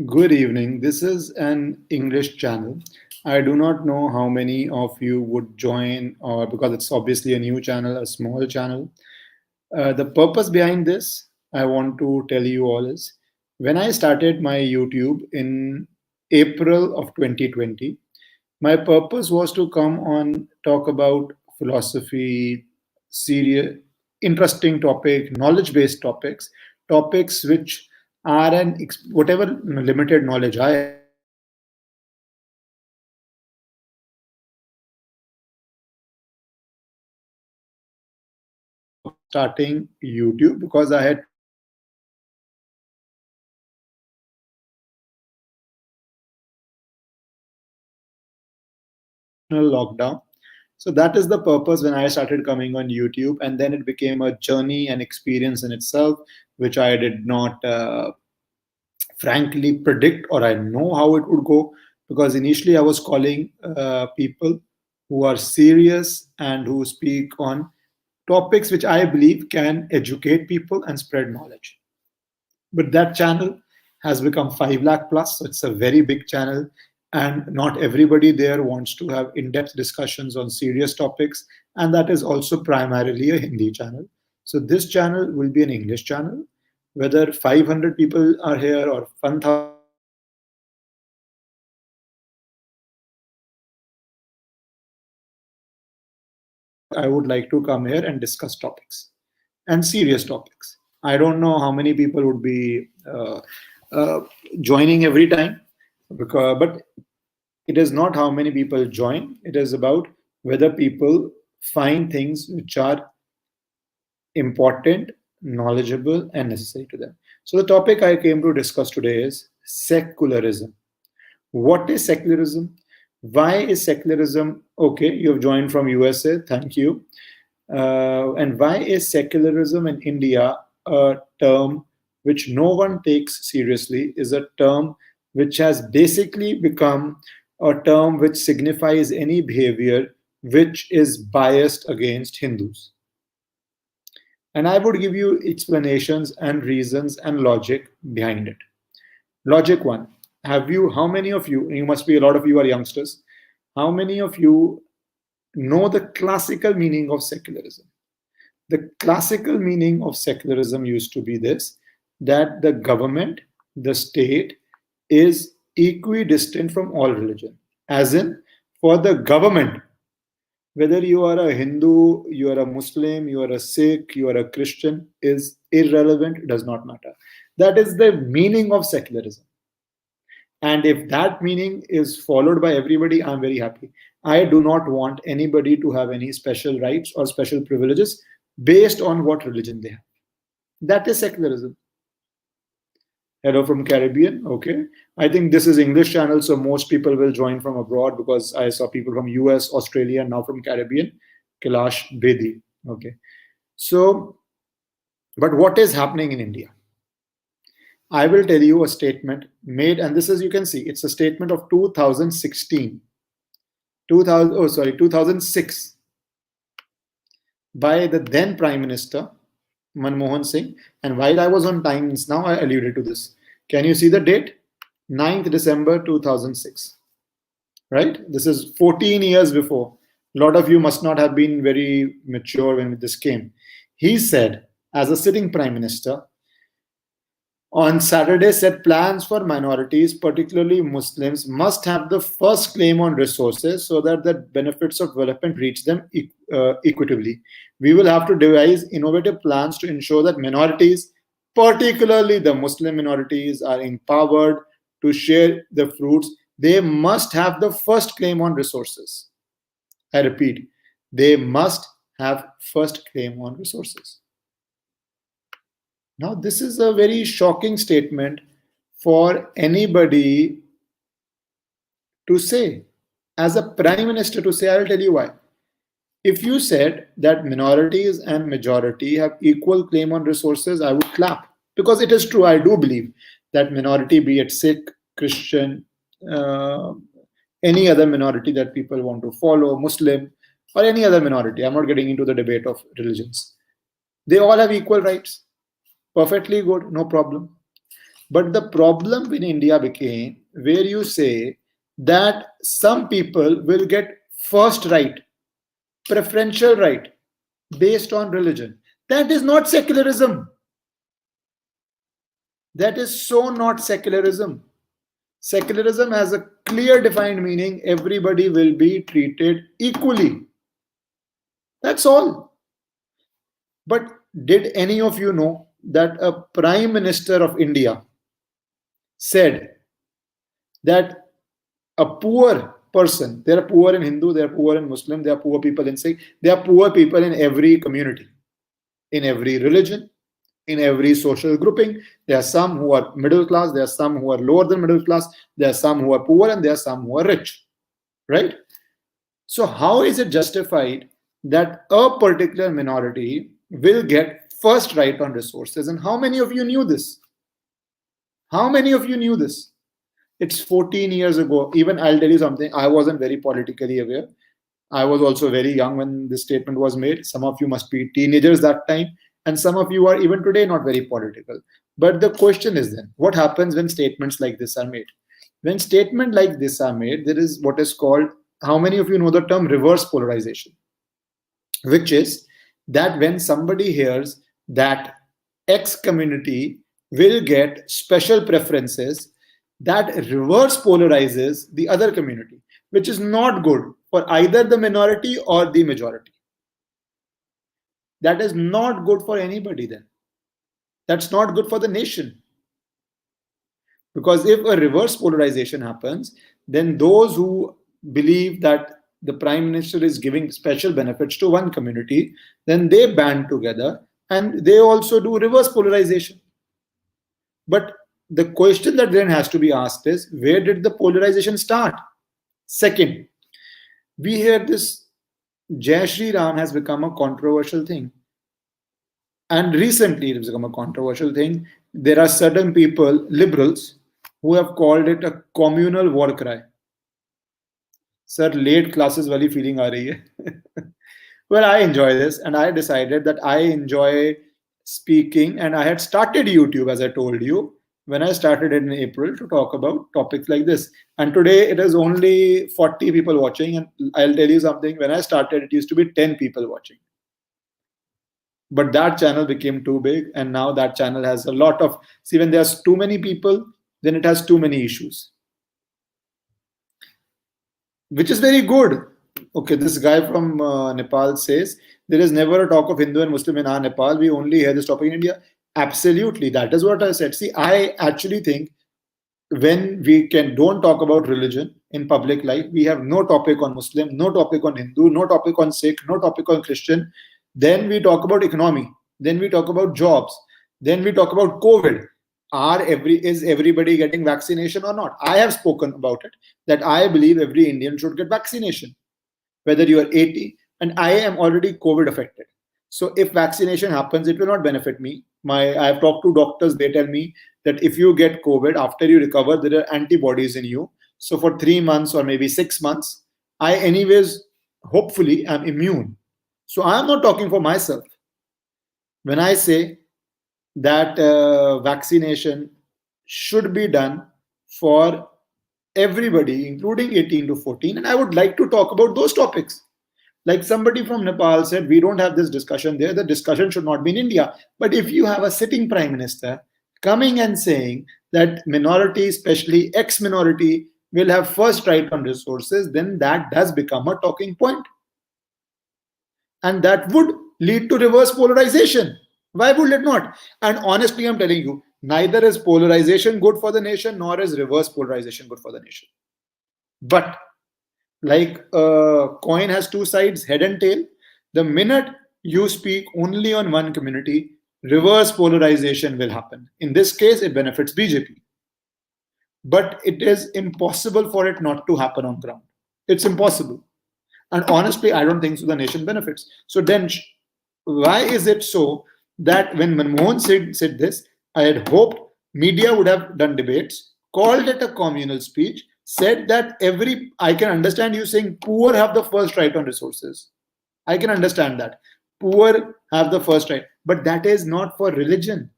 Good evening. This is an English channel. I do not know how many of you would join, or because it's obviously a new channel, a small channel. The purpose behind this, I want to tell you all is when I started my YouTube in April of 2020, my purpose was to come on talk about philosophy, serious, interesting topic, knowledge-based topics, topics which are whatever limited knowledge I have, I would like to explain it in a of starting YouTube because I had tried everything international lockdown. So that is the purpose when I started coming on YouTube, and then it became a journey and experience in itself, which I did not frankly predict or I know how it would go because initially I was calling people who are serious and who speak on topics which I believe can educate people and spread knowledge. But that channel has become 5 lakh plus, so it's a very big channel. And not everybody there wants to have in depth discussions on serious topics. And that is also primarily a Hindi channel. So this channel will be an English channel. Whether 500 people are here or 1,000 people are here, I do not care. I would like to come here and discuss topics and serious topics. I don't know how many people would be uh, joining every time, but it is not how many people join. It is about whether people find things which are important, knowledgeable, and necessary to them. So the topic I came to discuss today is secularism. What is secularism? Why is secularism okay? You've joined from USA. Thank you. And why is secularism in India a term which no one takes seriously? Is a term which has basically become a term which signifies any behavior which is biased against Hindus. And I would give you explanations and reasons and logic behind it. Logic one. How many of you must be a lot of you are youngsters, how many of you know the classical meaning of secularism? The classical meaning of secularism used to be this, that the government, the state, is equidistant from all religion. As in, for the government, whether you are a Hindu, you are a Muslim, you are a Sikh, you are a Christian, is irrelevant, does not matter. That is the meaning of secularism. And if that meaning is followed by everybody, I'm very happy. I do not want anybody to have any special rights or special privileges based on what religion they have. That is secularism. Hello from Caribbean. Okay. I think this is English channel, so most people will join from abroad because I saw people from US, Australia, and now from Caribbean. Kailash Bedi. Okay. So, but what is happening in India? I will tell you a statement made, and this is, you can see, it's a statement of 2016, 2006, by the then Prime Minister, Manmohan Singh. And while I was on Times Now, I alluded to this. Can you see the date? 9th December 2006. Right? This is 14 years before. A lot of you must not have been very mature when this came. He said, as a sitting Prime Minister, on Saturday said plans for minorities, particularly Muslims, must have the first claim on resources so that the benefits of development reach them equitably. We will have to devise innovative plans to ensure that minorities, particularly the Muslim minorities, are empowered to share the fruits. They must have the first claim on resources. I repeat, they must have first claim on resources. Now, this is a very shocking statement for anybody to say. As a prime minister to say, I'll tell you why. If you said that minorities and majority have equal claim on resources, I would clap. Because it is true, I do believe that minority, be it Sikh, Christian, uh, any other minority that people want to follow, Muslim, or any other minority, I'm not getting into the debate of religions. They all have equal rights. Perfectly good, no problem. But the problem in India became where you say that some people will get first right, preferential right based on religion. That is not secularism. That is so not secularism. Secularism has a clear defined meaning. Everybody will be treated equally. That's all. But did any of you know that a Prime Minister of India said that a poor person, there are poor in Hindu, there are poor in Muslim, there are poor people in Sikh, there are poor people in every community, in every religion, in every social grouping. There are some who are middle class, there are some who are lower than middle class, there are some who are poor, and there are some who are rich, right? So how is it justified that a particular minority will get first right on resources? And how many of you knew this? How many of you knew this? It's 14 years ago. Even I'll tell you something, I wasn't very politically aware. I was also very young when this statement was made. Some of you must be teenagers that time, and some of you are even today not very political. But the question is then, what happens when statements like this are made? When statements like this are made, there is what is called, how many of you know the term reverse polarization? Which is that when somebody hears that X community will get special preferences, that reverse polarizes the other community, which is not good for either the minority or the majority. That is not good for anybody then. That's not good for the nation. Because if a reverse polarization happens, then those who believe that the prime minister is giving special benefits to one community, then they band together and they also do reverse polarization. But the question that then has to be asked is, where did the polarization start? Second, we hear this Jai Shri Ram has become a controversial thing. And recently it has become a controversial thing. There are certain people, liberals, who have called it a communal war cry. Sir, late classes wali feeling aa rahi hai. Well, I enjoy this, and I decided that I enjoy speaking, and I had started YouTube, as I told you, when I started in April to talk about topics like this. And today it is only 40 people watching, and I'll tell you something, when I started, it used to be 10 people watching. But that channel became too big, and now that channel has a lot of, see, when there's too many people, then it has too many issues, which is very good. Okay, this guy from Nepal says there is never a talk of Hindu and Muslim in our Nepal. We only hear this topic in India. Absolutely, that is what I said. See, I actually think when we don't talk about religion in public life, we have no topic on Muslim, no topic on Hindu, no topic on Sikh, no topic on Christian. Then we talk about economy. Then we talk about jobs. Then we talk about COVID. Is everybody getting vaccination or not? I have spoken about it, that I believe every Indian should get vaccination, whether you are 80, and I am already COVID affected. So if vaccination happens, it will not benefit me. I have talked to doctors, they tell me that if you get COVID, after you recover, there are antibodies in you. So for 3 months or maybe 6 months, I anyways, hopefully, am immune. So I am not talking for myself. When I say that vaccination should be done for everybody, including 18 to 14, and I would like to talk about those topics. Like somebody from Nepal said, we don't have this discussion there. The discussion should not be in India. But if you have a sitting prime minister coming and saying that minority, especially ex-minority, will have first right on resources, then that does become a talking point. And that would lead to reverse polarization. Why would it not? And honestly, I'm telling you, neither is polarization good for the nation, nor is reverse polarization good for the nation. But like a coin has two sides, head and tail, the minute you speak only on one community, reverse polarization will happen. In this case, it benefits BJP. But it is impossible for it not to happen on ground. It's impossible. And honestly, I don't think so the nation benefits. So then why is it so that when Manmohan said this, I had hoped media would have done debates, called it a communal speech, said that I can understand you saying poor have the first right on resources. I can understand that. Poor have the first right. But that is not for religion.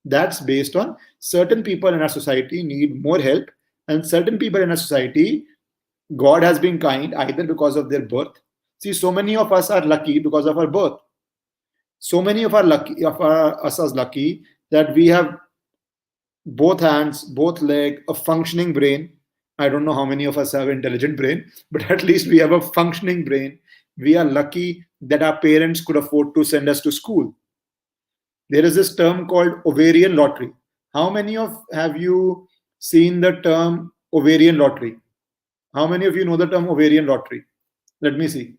That's based on certain people in our society need more help, and certain people in our society, God has been kind either because of their birth. See, so many of us are lucky because of our birth. So many of our lucky of our, us are lucky that we have both hands, both leg, a functioning brain. I don't know how many of us have intelligent brain, but at least we have a functioning brain. We are lucky that our parents could afford to send us to school. There is this term called ovarian lottery. How many of have you seen the term ovarian lottery? How many of you know the term ovarian lottery? Let me see.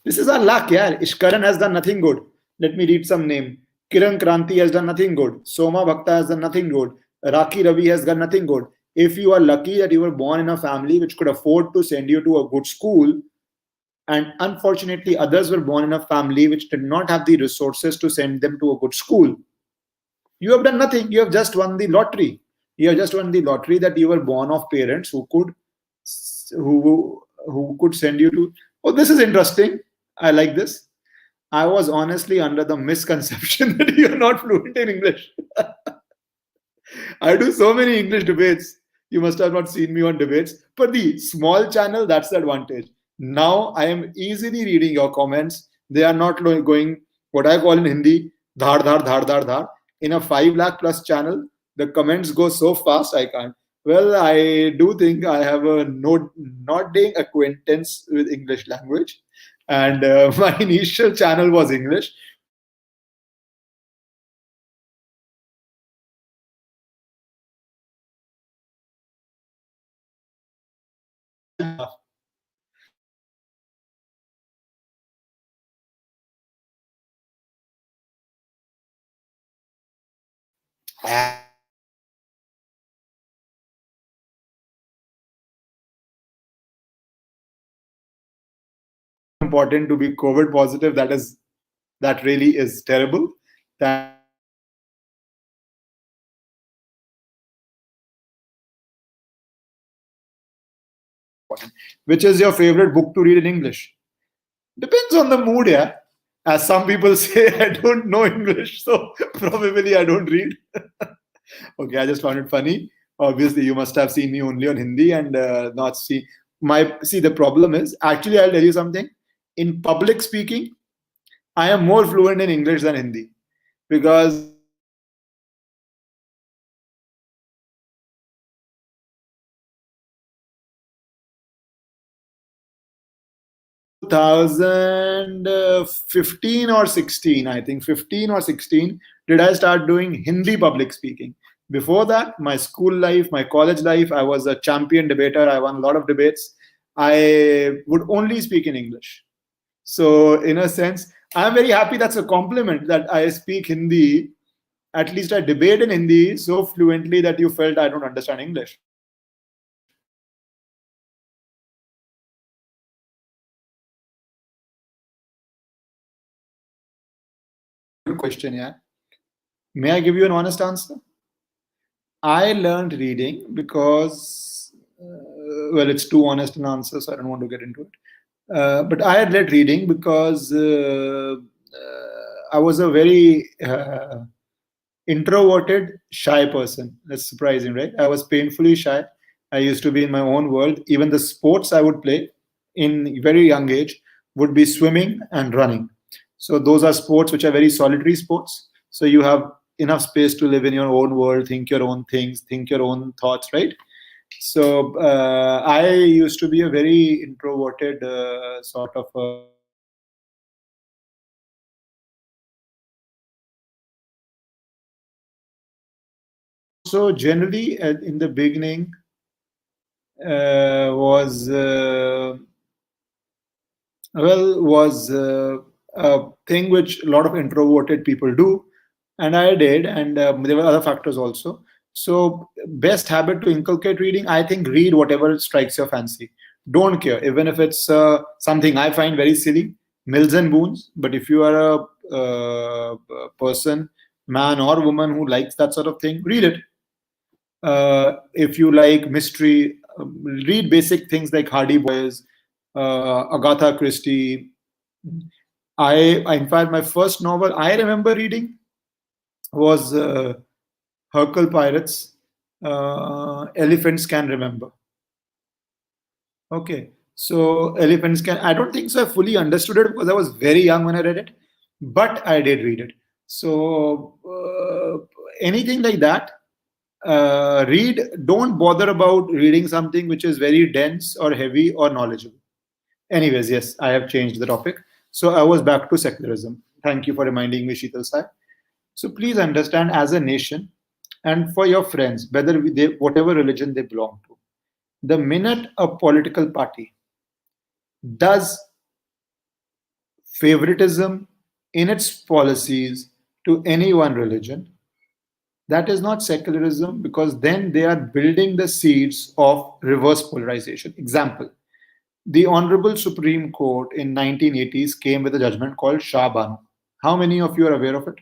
This is our luck, yeah. Ishkaran has done nothing good. Let me read some name. Kiran Kranti has done nothing good. Soma Bhakta has done nothing good. Raki Ravi has done nothing good. If you are lucky that you were born in a family which could afford to send you to a good school, and unfortunately others were born in a family which did not have the resources to send them to a good school, you have done nothing. You have just won the lottery. You have just won the lottery that you were born of parents who could send you to. Oh, this is interesting. I like this. I was honestly under the misconception that you are not fluent in English. I do so many English debates. You must have not seen me on debates. But the small channel, that's the advantage. Now I am easily reading your comments. They are not going what I call in Hindi, dhar, dhar, dhar, dhar, dhar. In a 5 lakh plus channel, the comments go so fast I can't. Well, I do think I have a nodding acquaintance with English language. And my initial channel was English. Important to be COVID positive. That really is terrible. That which is your favorite book to read in English? Depends on the mood, yeah. As some people say, I don't know English, so probably I don't read. Okay, I just found it funny. Obviously, you must have seen me only on Hindi and not see my. See, the problem is actually, I'll tell you something. In public speaking, I am more fluent in English than Hindi because 2015 or 16, I think 15 or 16, did I start doing Hindi public speaking. Before that, my school life, my college life, I was a champion debater. I won a lot of debates. I would only speak in English. So, in a sense, I'm very happy. That's a compliment that I speak Hindi. At least I debate in Hindi so fluently that you felt I don't understand English. Good question, yeah. May I give you an honest answer? I learned reading because, well, it's too honest an answer, so I don't want to get into it. But I had learned reading because I was a very introverted, shy person. That's surprising, right? I was painfully shy. I used to be in my own world. Even the sports I would play in very young age would be swimming and running. So those are sports which are very solitary sports. So you have enough space to live in your own world, think your own things, think your own thoughts, right? So I used to be a very introverted sort of. So generally, in the beginning, was a thing which a lot of introverted people do, and I did, and there were other factors also. So, best habit to inculcate reading, I think, read whatever strikes your fancy. Don't care, even if it's something I find very silly, Mills and Boons. But if you are a person, man or woman who likes that sort of thing, read it. If you like mystery, read basic things like Hardy Boys, Agatha Christie. In fact, my first novel I remember reading was Hercule Pirates, Elephants Can Remember. Okay, so Elephants Can, I don't think so I fully understood it because I was very young when I read it, but I did read it. So anything like that, read, don't bother about reading something which is very dense or heavy or knowledgeable. Anyways, yes, I have changed the topic. So I was back to secularism. Thank you for reminding me, Sheetal Sai. So please understand, as a nation, and for your friends, whether they, whatever religion they belong to, the minute a political party does favoritism in its policies to any one religion, that is not secularism, because then they are building the seeds of reverse polarization. Example, the Honorable Supreme Court in 1980s came with a judgment called Shah Bano. How many of you are aware of it?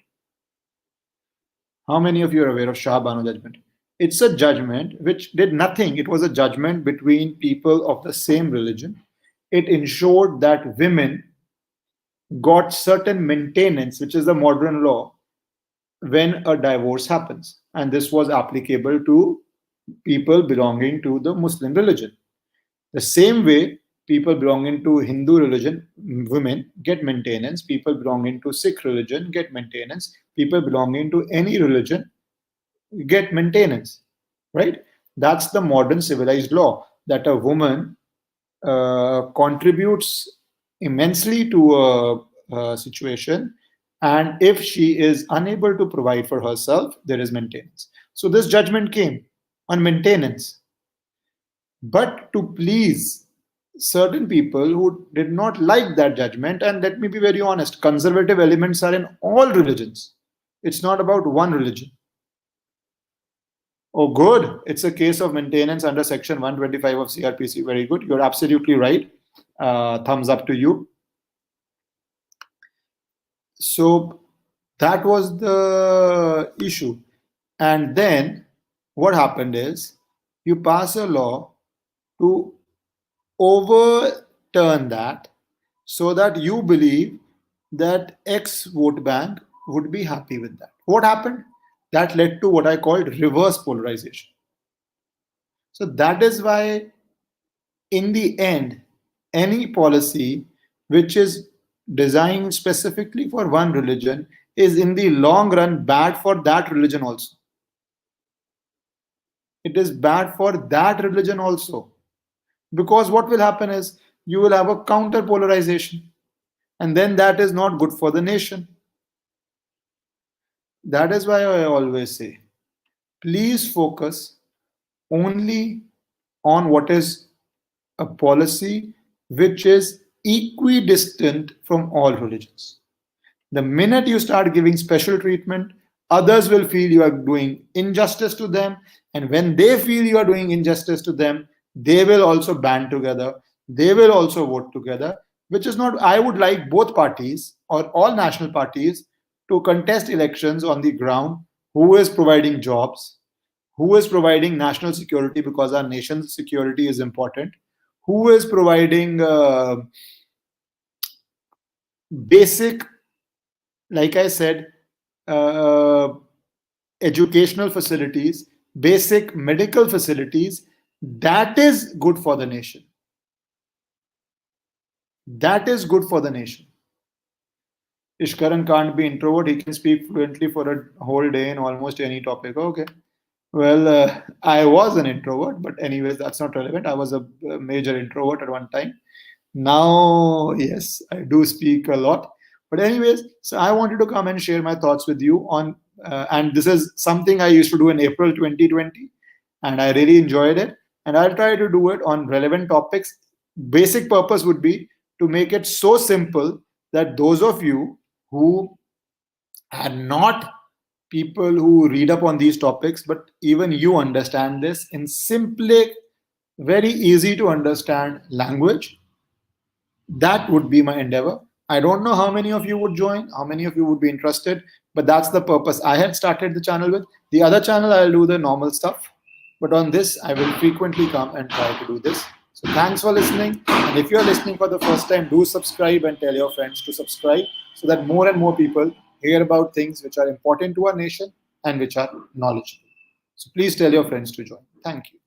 How many of you are aware of Shah Bano judgment? It's a judgment which did nothing. It was a judgment between people of the same religion. It ensured that women got certain maintenance, which is the modern law, when a divorce happens. And this was applicable to people belonging to the Muslim religion. The same way, people belonging to Hindu religion, women, get maintenance. People belonging to Sikh religion get maintenance. People belonging to any religion get maintenance, right? That's the modern civilized law, that a woman contributes immensely to a situation, and if she is unable to provide for herself, there is maintenance. So this judgment came on maintenance, but to please certain people who did not like that judgment. And let me be very honest, conservative elements are in all religions. It's not about one religion. Oh, good. It's a case of maintenance under Section 125 of CRPC. Very good. You're absolutely right. Thumbs up to you. So that was the issue. And then what happened is, you pass a law to overturn that, so that you believe that X vote bank would be happy with that. What happened? That led to what I called reverse polarization. So that is why, in the end, any policy which is designed specifically for one religion is in the long run bad for that religion also. It is bad for that religion also. Because what will happen is, you will have a counter polarization, and then that is not good for the nation. That is why I always say, please focus only on what is a policy which is equidistant from all religions. The minute you start giving special treatment, others will feel you are doing injustice to them. And when they feel you are doing injustice to them, they will also band together. They will also vote together, which is not, I would like both parties or all national parties to contest elections on the ground. Who is providing jobs? Who is providing national security, because our nation's security is important? Who is providing basic, like I said, uh, educational facilities, basic medical facilities? That is good for the nation. That is good for the nation. Ishkaran can't be introvert. He can speak fluently for a whole day in almost any topic. Okay. Well, I was an introvert, but anyways, that's not relevant. I was a major introvert at one time. Now, yes, I do speak a lot. But anyways, so I wanted to come and share my thoughts with you on, and this is something I used to do in April 2020, and I really enjoyed it. And I'll try to do it on relevant topics. Basic purpose would be to make it so simple that those of you who are not people who read up on these topics, but even you understand this in simply, very easy to understand language. That would be my endeavor. I don't know how many of you would join, how many of you would be interested, but that's the purpose I had started the channel with. The other channel, I'll do the normal stuff, but on this, I will frequently come and try to do this. So thanks for listening. And if you're listening for the first time, do subscribe and tell your friends to subscribe, so that more and more people hear about things which are important to our nation and which are knowledgeable. So please tell your friends to join. Thank you.